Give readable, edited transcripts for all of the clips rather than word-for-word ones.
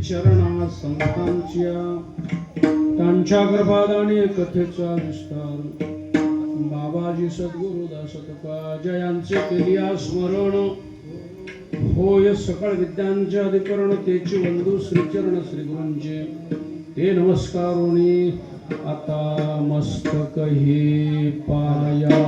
चरणा संतांच्या त्यांच्या कृपादानी कथेचा विस्तार बाबाजी सद्गुरु दासतपा जयांचे केलिया स्मरण होय सकळ विद्यांचे अधिकरण तेची वंदू श्रीचरण श्रीगुरूंचे ते नमस्कारोनी आता मस्तक हे पाया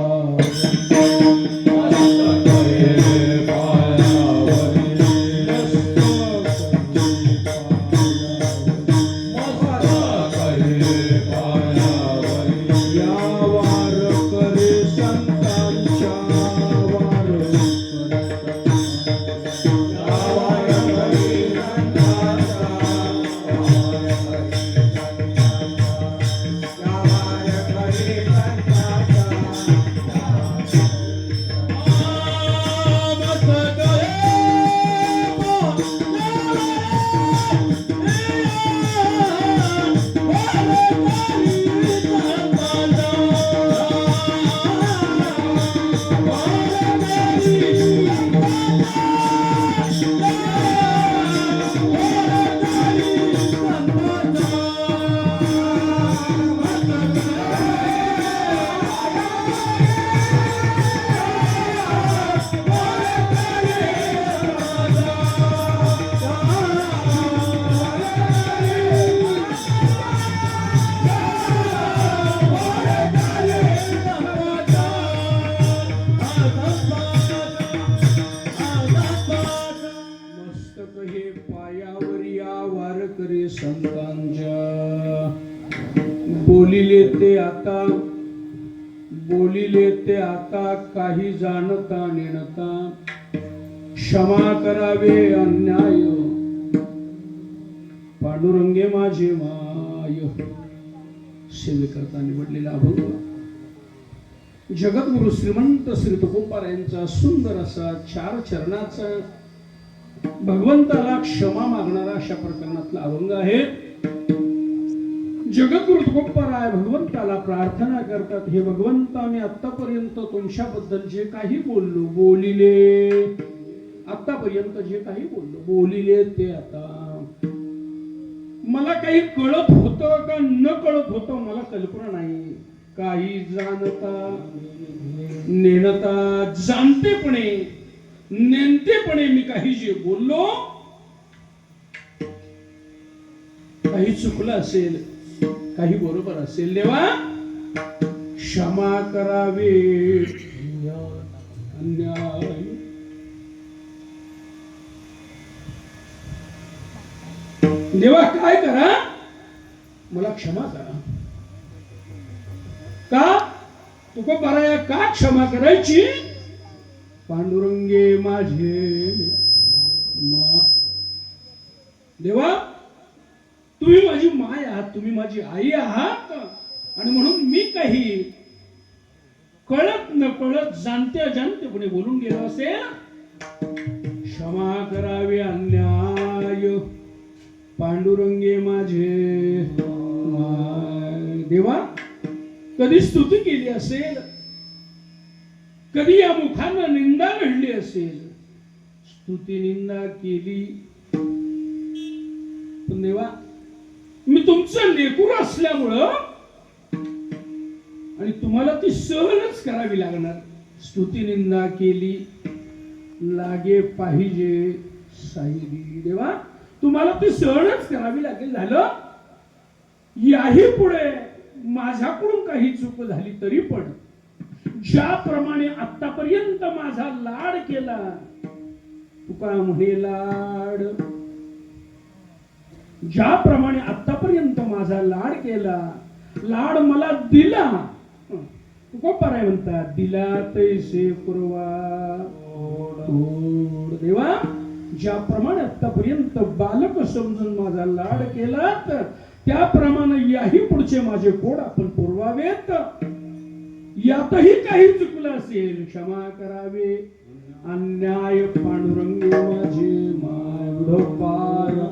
बोलिले ते आता काही जाणता नेणता क्षमा करावे अन्याय पांडुरंगे माझे माय सेवेकरता निवडलेला अभंग जगद्गुरु श्रीमंत श्री तुकोबारायांचा सुंदर असा 4 चरणाचा भगवंताला क्षमा मागणारा अशा प्रकरणातला अभंग आहे. जगद्गुरु तुकोबाराय भगवंताला प्रार्थना करतात, हे भगवंता मी आतापर्यंत तुमच्याबद्दल जे काही बोलिले आतापर्यंत जे काही बोलिले ते आता मला काही कळत होतं का न कळत होतं मला कल्पना नाही. काही जाणता नेणता जाणतेपणे नेणतेपणे मी काही जे बोललो काही चुकलं असेल काही बरोबर असेल देवा क्षमा करावे अन्याय. देवा काय करा मला क्षमा करा. का तुकोबाराया का क्षमा करायची. पांडुरंगे माझे देवा तुम्ही माझी माय आहात, तुम्ही माझी आई आहात आणि म्हणून मी काही कळत न कळत जाणत्यापणे बोलून गेलो असेल क्षमा करावे अन्याय. पांडुरंगे माझे देवा कधी स्तुती केली असेल कधी या मुखानं निंदा घडली असेल, स्तुती निंदा केली, पण देवा मी तुमचं लेकरू असल्यामुळं आणि तुम्हाला ती सहनच करावी लागणार. स्तुती निंदा केली लागे पाहिजे साईबी. देवा तुम्हाला ती सहनच करावी लागेल. झालं याही पुढे माझ्याकडून काही चूक झाली तरी पण ज्याप्रमाणे आतापर्यंत माझा लाड केला, तुका म्हणे लाड, ज्याप्रमाणे आतापर्यंत माझा लाड केला, लाड मला दिला, तुकोबाराय म्हणतात दिला तैसे पुरवा तोड. देवा ज्याप्रमाणे आतापर्यंत बालक समजून माझा लाड केला, त्याप्रमाणे याही पुढचे माझे कोड आपण पुरवावेत. यातही काही चुकलं असेल क्षमा करावे. अन्याय पांडुरंग माझे माय पार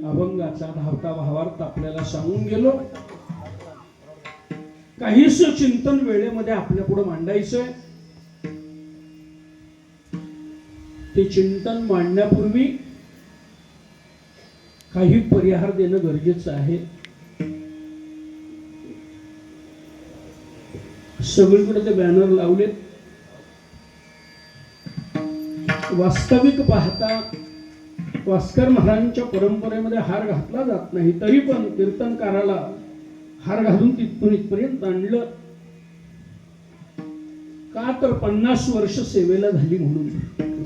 अभंगाचा धावता भावार्थ आपल्याला सांगून गेलो. काहीच चिंतन वेळेमध्ये आपल्या पुढे मांडायचंय. ते चिंतन मांडण्यापूर्वी काही परिहार देणं गरजेचं आहे. सगळीकडे ते बॅनर लावलेत. वास्तविक पाहता वास्कर महाराजांच्या परंपरेमध्ये हार घातला जात नाही, तरी पण कीर्तनकाराला हार घालून तिथून इथपर्यंत आणलं का, तर 50 वर्ष सेवेला झाली म्हणून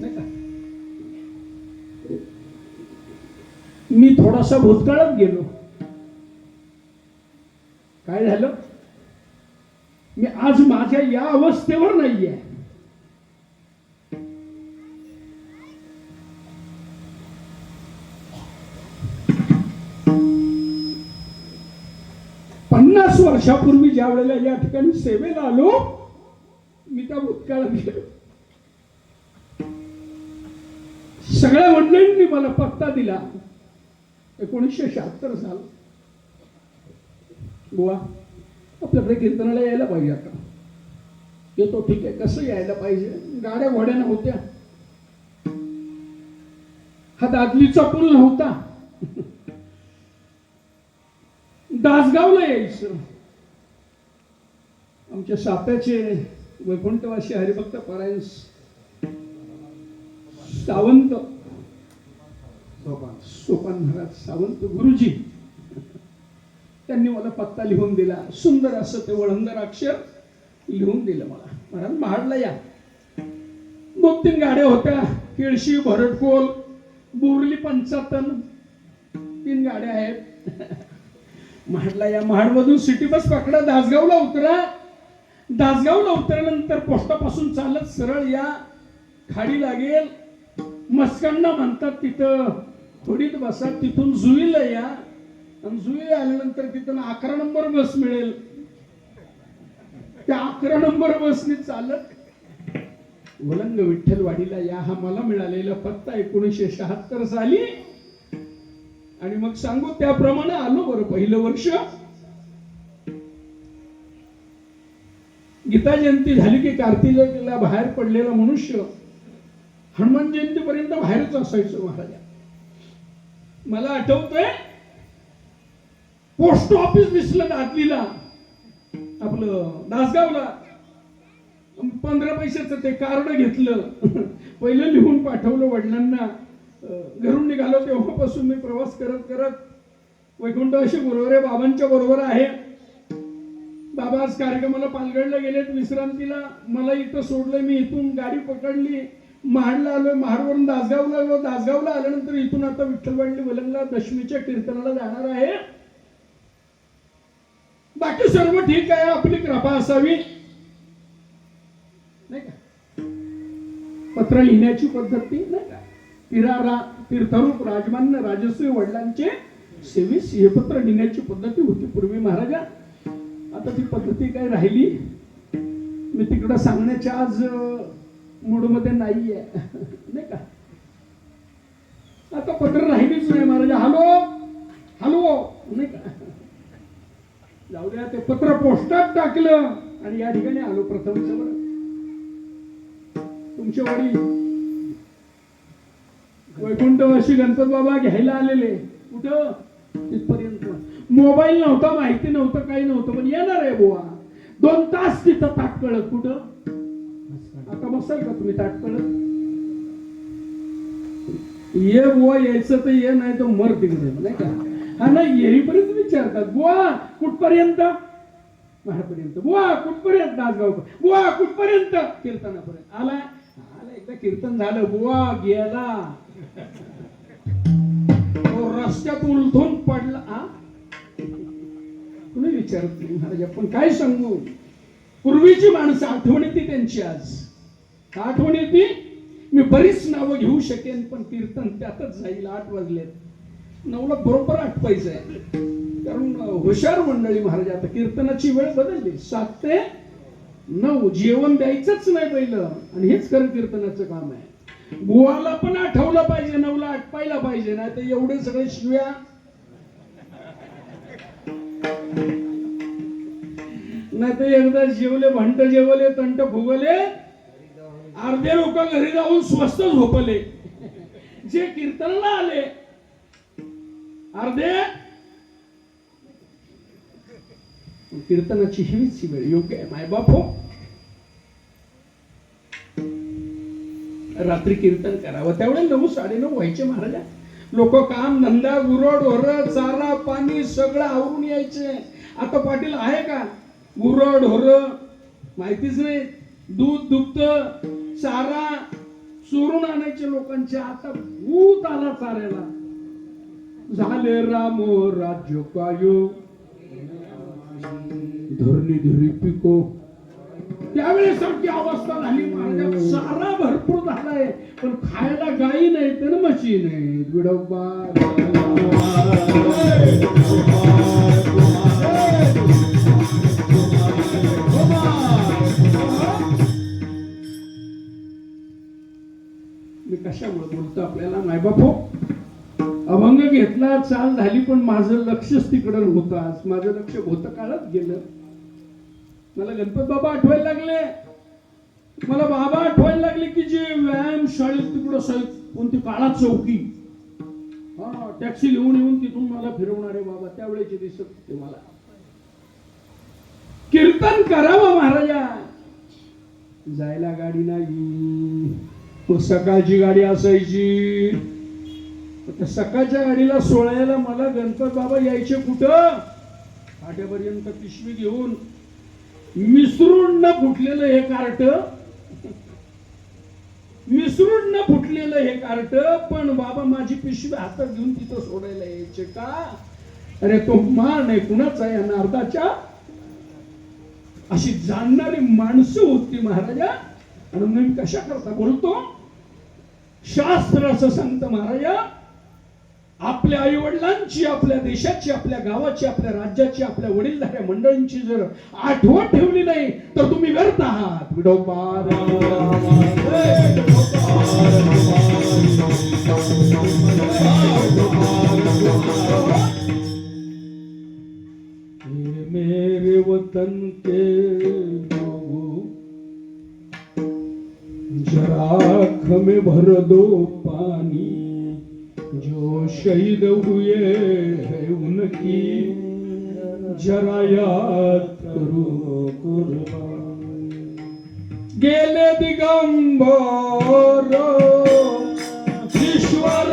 नाही का. मी थोडासा भूतकाळात गेलो. काय झालं, मी आज माझ्या या अवस्थेवर नाहीये. वर्षापूर्वी ज्या वेळेला या ठिकाणी सेवेला आलो, मी त्या भूतकाळात गेलो. सगळ्या मंडळींनी मला पत्ता दिला. 1976 साल. बुवा आपल्याकडे कीर्तनाला यायला पाहिजे. आता येतो, ठीक आहे. कसं यायला पाहिजे, गाड्या घोड्या नव्हत्या, हा दादलीचा पूल नव्हता. दासगावला यायचं. आमच्या साप्याचे वैकुंठवासी हरिभक्त पारायण सावंत, सोपान महाराज सावंत गुरुजी, त्यांनी मला पत्ता लिहून दिला. सुंदर असं ते वळंदर अक्षर लिहून दिलं मला. महाराज महाडला या. 2-3 गाड्या होत्या, केळशी, भरटकोल, बोरली, पंचातन, 3 गाड्या आहेत. महाडला या. महाडमधून सिटी बस पकडा, दासगावला उतरा. दासगावला उतरल्यानंतर पोस्टापासून चालत सरळ या, खाडी लागेल. मस्कांना म्हणतात, तिथं थोडीत बसा. तिथून जुईला या, आणि जुईला आल्यानंतर तिथून 11 नंबर बस मिळेल. त्या 11 नंबर बसने चालत वलंग विठ्ठलवाडीला या. हा मला मिळालेला पत्ता 1976 साली. आणि मग सांगू त्याप्रमाणे आलो. बरं, पहिलं वर्ष गीता जयंती झाली की कार्तिकेला बाहेर पडलेला मनुष्य हनुमान जयंतीपर्यंत बाहेरच असायचो महाराजा. मला आठवतंय, पोस्ट ऑफिस दिसलं दादलीला, आपलं दासगावला. 15 पैशाचं ते कार्ड घेतलं, पहिलं लिहून पाठवलं वडिलांना. घरून निघालो तेव्हापासून मी प्रवास करत करत वैकुंठ अशी बरोबर आहे, बाबांच्या बरोबर आहे. बाबा आज कार्यक्रमाला पालघरला गेलेत विश्रांतीला. मला इथं सोडलं, मी इथून गाडी पकडली, महाडला आलोय, महाडवरून दासगावला आलो, दासगावला आल्यानंतर इथून आता विठ्ठलवाडी वलंगला दशमीच्या कीर्तनाला जाणार आहे. बाकी सर्व ठीक आहे, आपली कृपा असावी नाही का. पत्र लिहिण्याची पद्धती नाही का, तीर्थरूप राजमान्य राजश्री वडिलांचे सेवीस हे पत्र लिहिण्याची पद्धती होती पूर्वी महाराजा. आता ती पद्धती काय राहिली, मी तिकडं सांगण्याच्या आज मूड मध्ये नाहीये नाही का. आता पत्र राहिलीच नाही महाराजा. हॅलो हॅलो नाही का, जाऊ द्या. ते पत्र पोस्टात टाकलं आणि या ठिकाणी आलो प्रथम. तुमचे वडील वैकुंठवासी गणपत बाबा घ्यायला आलेले. कुठं? तिथपर्यंत. मोबाईल नव्हता, माहिती नव्हतं, काही नव्हतं, पण येणार आहे बुवा. 2 तास तिथं ताटकळत. कुठं? आता बसाल का तुम्ही ताटकळत? ये बुवा, यायचं तर ये, नाही तर मर तिकडे नाही का. हा ना, येईपर्यंत विचारतात बुवा कुठपर्यंत? महापर्यंत. बुवा कुठपर्यंत? दासगाव. बुवा कुठपर्यंत? कीर्तनापर्यंत. आला एकदा कीर्तन झालं, बुवा गेला, रस्त्यात उलथून पडला. कुणी विचारत नाही महाराज. पण काय सांगू, पूर्वीची माणसं आठवण येते त्यांची. आज आठवण येते. मी बरीच नावं घेऊ शकेन, पण कीर्तन त्यातच जाईल. 8 वाजलेत, 9ला बरोबर आठवायचंय. कारण हुशार मंडळी महाराज. आता कीर्तनाची वेळ बदलली, 7 ते 9. जेवण द्यायचंच नाही पहिलं, आणि हेच खरं कीर्तनाचं काम आहे. बुवाला पण आठवलं पाहिजे, 9ला आठवायला पाहिजे, नाही तर एवढे सगळे शिव्या. नाही तर एकदा जेवले, भांड जेवले, तंट फुगले, अर्धे लोक घरी जाऊन स्वस्त झोपले. जे कीर्तनाला आले अर्धे. कीर्तनाची हीच वेळ योग्य आहे मायबाप हो. रात्री कीर्तन करावं. त्यावेळेला 9, 9:30 व्हायचे महाराजा. लोक काम धंदा, गुरढोर, चारा पाणी सगळं आवरून यायचे. आता पाटील आहे का? गुरढोर माहितीच नाही. दूध दुभत, चारा चोरून आणायचे लोकांचे. आता भूत आला चाऱ्याला. झाले राम राज्य कायो, धरणी धरी पिको. त्यावेळेस सारखी अवस्था झाली महाराजात. चारा भरपूर झालाय, पण खायला गाई नाही तर म्हशी नाही. विडोबा मी कशामुळे बोलतो आपल्याला मायबाप हो. अभंग घेतला, चाल झाली, पण माझं लक्षच तिकडं होतं. आज माझं लक्ष भूतकाळात गेलं. मला गणपत बाबा आठवायला लागले. मला बाबा आठवायला लागले की जे व्यायाम शाळेत तिकडं कोणती काळा चौकी, हा टॅक्सी घेऊन येऊन तिथून मला फिरवणारे बाबा त्यावेळेचे दिसत होते मला. कीर्तन करावं महाराजा. जायला गाडी नाही, सकाळची गाडी असायची. सकाळच्या गाडीला सोळायला मला गणपत बाबा यायचे कुठं? फाट्यापर्यंत पिशवी घेऊन. मिसळून न फुटलेलं हे कार्ट, मिसळून न फुटलेलं हे कार्ट, पण बाबा माझी पिशवी हातात घेऊन तिथं सोडायला यायचे का? अरे तो मान आहे कुणाचा आहे नारदाच्या? अशी जाणणारी माणसं होती महाराजा. आणि मी कशा करता बोलतो? शास्त्र असं सांगतं महाराजा, आपल्या आई वडिलांची, आपल्या देशाची, आपल्या गावाची, आपल्या राज्याची, आपल्या वडीलधाऱ्या मंडळींची जर आठवण ठेवली नाही तर तुम्ही व्यर्थ आहात. विडोबा मेरे वतन के लोगों, जरा आँख में भर दो पानी, जो शहीद हुए हैं उनकी जरा याद करो कुर्बान. गेले दिगंबर ईश्वर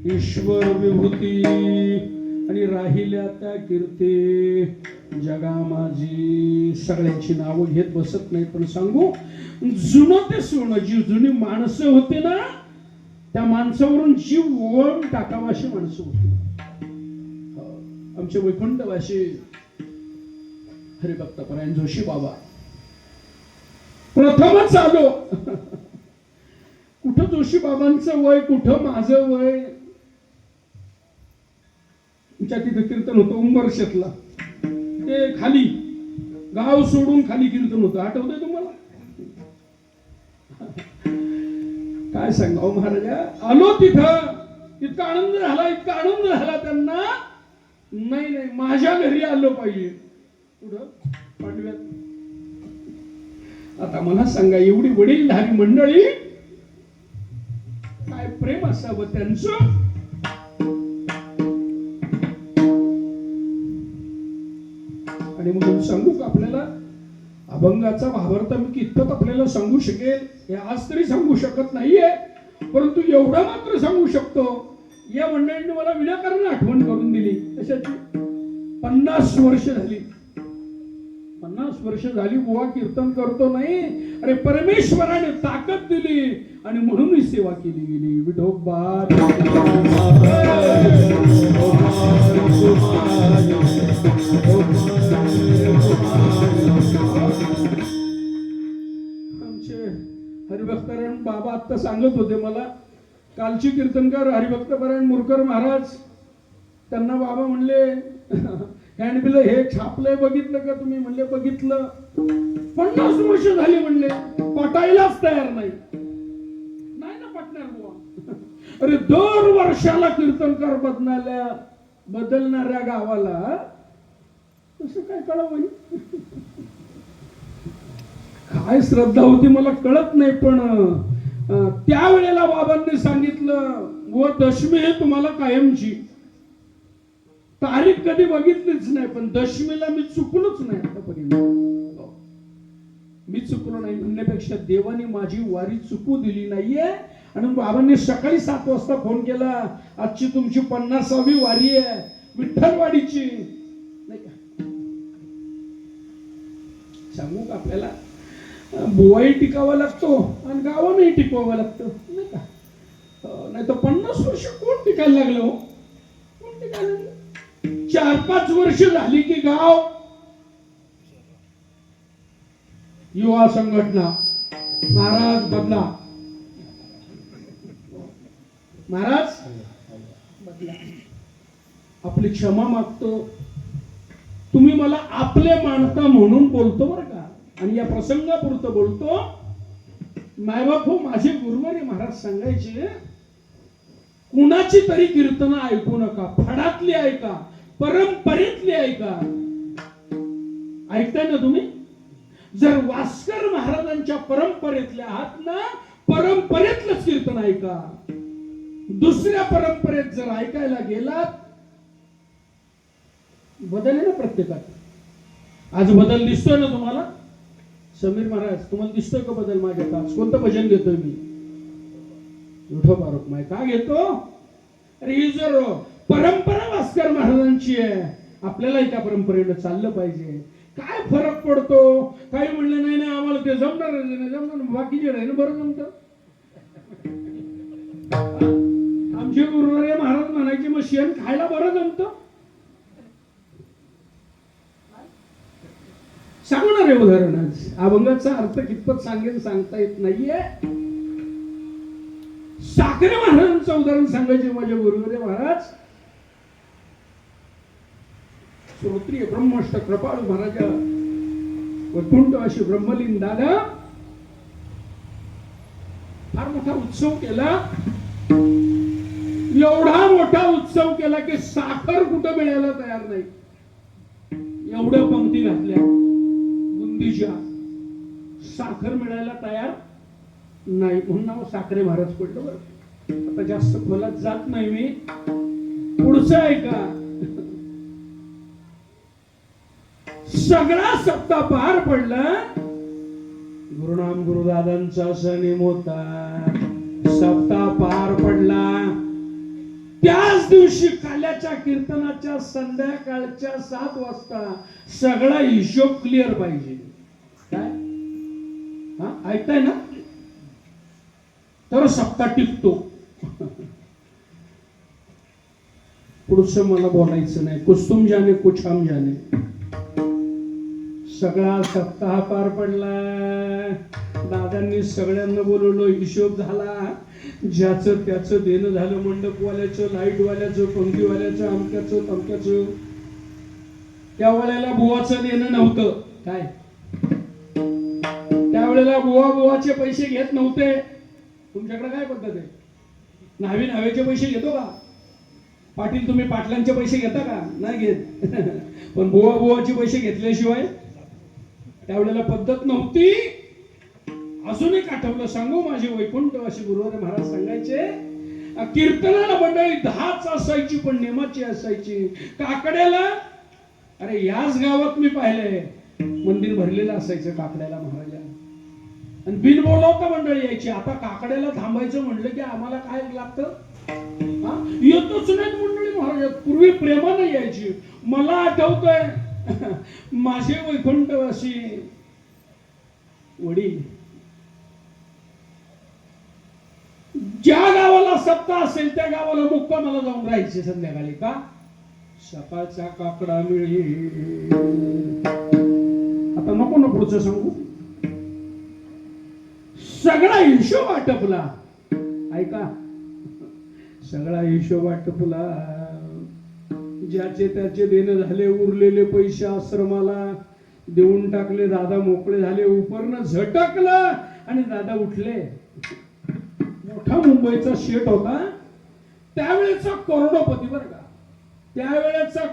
ईश्वर विभूती आणि राहिल्या त्या कीर्ती जगा माझी. सगळ्यांची नावं घेत बसत नाही, पण सांगू जुनं ते सोनं, जी जुनी माणसं होती ना त्या माणसावरून जीव ओळून टाकावा अशी माणसं होती. आमचे वैकुंठवासी हरिभक्तपरायण जोशी बाबा प्रथमच आलो. कुठं जोशी बाबांचं वय, कुठं माझं वय. तुमच्या तिथे कीर्तन होतं उंबरशेतला, ते खाली गाव सोडून खाली कीर्तन होतं, आठवतंय तुम्हाला? काय सांगाव महाराजा, आलो तिथं, इतका आनंद झाला, इतका आनंद झाला त्यांना. नाही नाही, माझ्या घरी आलो पाहिजे. कुठं? पाटव्यात. आता मला सांगा, एवढी वडीलधारी मंडळी, काय प्रेम असावं त्यांचं. आणि म्हणून सांगू का आपल्याला, अभंगाचा भावार्थ मी कितपत आपल्याला सांगू शकेल हे आज तरी सांगू शकत नाहीये, परंतु एवढा मात्र सांगू शकतो, या मंडळींनी मला विनाकारण आठवण करून दिली. कशाची? 50 वर्ष झाली, 50 वर्ष झाली बुवा कीर्तन करतो नाही. अरे परमेश्वराने ताकद दिली आणि म्हणून मी सेवा केली गेली. विठोबा आमचे हरिभक्तपरायण बाबा आता सांगत होते मला, कालची कीर्तनकार हरिभक्तपरायण मुरकर महाराज, त्यांना बाबा म्हणले हँडबिल हे छापलंय बघितलं का तुम्ही? म्हणले बघितलं. 50 वर्ष झाली म्हणले, पटायलाच तयार नाही. नाही ना पटणार बुवा. अरे दर वर्षाला कीर्तनकार बदलणाऱ्या गावाला कसं काय कळावं? काय श्रद्धा होती मला कळत नाही, पण त्यावेळेला बाबांनी सांगितलं, व दशमी हे तुम्हाला कायमची. तारीख कधी बघितलीच नाही, पण दशमीला मी चुकलोच नाही आतापर्यंत. मी चुकलो नाही म्हणण्यापेक्षा देवाने माझी वारी चुकू दिली नाहीये. आणि बाबांनी सकाळी 7 वाजता फोन केला, आजची तुमची 50वी वारी आहे विठ्ठलवाडीची. नाही का सांगू का, आपल्याला बुवाही टिकावा लागतो आणि गावानंही टिकवावं लागतं, नाही का? नाही तर 50 वर्ष कोण टिकायला लागलं हो? कोण टिकायला लागलं? 4-5 वर्ष झाली की गाव युवा संघटना, महाराज बदला, महाराज बदला. आपली क्षमा मागतो, तुम्ही मला आपले मानता म्हणून बोलतो बरं का, आणि या प्रसंगापुरतं बोलतो. मायबाप हो, माझे गुरुवारी महाराज सांगायचे, कुणाची तरी कीर्तन ऐकू नका, फडातली ऐका, परंपरेतली ऐका. ऐकताय ना तुम्ही? जर वास्कर महाराजांच्या परंपरेतल्या आहात ना, परंपरेतलंच कीर्तन ऐका. दुसऱ्या परंपरेत जर ऐकायला गेलात, बदल आहे ना प्रत्येकात. आज बदल दिसतोय ना तुम्हाला? समीर महाराज, तुम्हाला दिसतोय का बदल माझ्यात? आज कोणतं भजन घेतोय मी? विठोबा रुक्माई का घेतो? अरे ही जर परंपरा भास्कर महाराजांची आहे, आपल्यालाही त्या परंपरेनं चाललं पाहिजे. काय फरक पडतो? काही म्हणलं नाही नाही आम्हाला ते जमणार नाही जमणार, बाकीचे राहील बरं जमतं. आमचे गुरुवारे महाराज म्हणायचे मग शेण खायला बरं जमतं. सांगणार आहे उदाहरण. आज अभंगाचा अर्थ कितपत सांगेन सांगता येत नाहीये. साखरे महाराजांचं उदाहरण सांगायचे माझे गुरुवारे महाराज. श्रोत्रिय ब्रह्मष्ट कृपाळू महाराजा वैकुंठ अशी ब्रह्मलीन दादा फार मोठा उत्सव केला. एवढा मोठा उत्सव केला की साखर कुठं मिळायला तयार नाही. एवढ्या पंक्ती घातल्या बुंदीच्या, साखर मिळायला तयार नाही म्हणून नाव साखरे महाराज पडलं. बरं आता जास्त खोलात जात नाही मी. पुढचं ऐका. सगळा सप्ताह पार पडला. गुरुनाम गुरुदादांचा सणीम होता. सप्ताह पार पडला. त्याच दिवशी काल्याच्या कीर्तनाच्या संध्याकाळच्या 7 वाजता सगळा हिशोब क्लिअर पाहिजे. काय ऐकताय ना? तर सप्ताह टिकतो. पुढचं मला बोलायचं नाही. कुछ तुम जाने कुछ हम जाने. सगळा सप्ताह पार पडला. दादांनी सगळ्यांना बोलवलं. हिशोब झाला. ज्याचं त्याचं देणं झालं. मंडपवाल्याचं, लाईटवाल्याचं, पंक्तीवाल्याचं, अमक्याचं तमक्याचं. त्यावेळेला बुवाचं देणं नव्हतं. काय त्यावेळेला बुवाचे पैसे घेत नव्हते. तुमच्याकडे काय पद्धत आहे? न्हावी न्हावेचे पैसे घेतो का? पाटील तुम्ही पाटलांचे पैसे घेता का? नाही घेत. पण बुवाचे पैसे घेतल्याशिवाय त्यावेळेला पद्धत नव्हती. अजून एक आठवलं सांगू. माझे वैकुंठ असे गुरुवार महाराज सांगायचे, कीर्तनाला मंडळी 10च असायची पण नेमाची असायची. काकड्याला अरे याच गावात मी पाहिलंय मंदिर भरलेलं असायचं काकड्याला महाराजा. आणि बिन बोलावता मंडळी यायची. आता काकड्याला थांबायचं म्हणलं की आम्हाला काय लागतं? येतच नाही मंडळी महाराज. पूर्वी प्रेमानं यायची. मला आठवतंय माझे वैकुंठवासी वडील ज्या गावाला सप्ताह असेल त्या गावाला मुक्कामाला जाऊन राहायचे संध्याकाळी. का? सकाळचा काकडा मिळेल. आता नको ना पुढचं सांगू. सगळा हिशोब आटपला. ऐका. सगळा हिशोब आटपला. ज्याचे त्याचे देणं झाले. उरलेले पैसे आश्रमाला देऊन टाकले. दादा मोकळे झाले. उपरनं झटकलं आणि दादा उठले. मोठा मुंबईचा शेठ होता. त्यावेळेचा करोडपती बरं का. त्यावेळेचा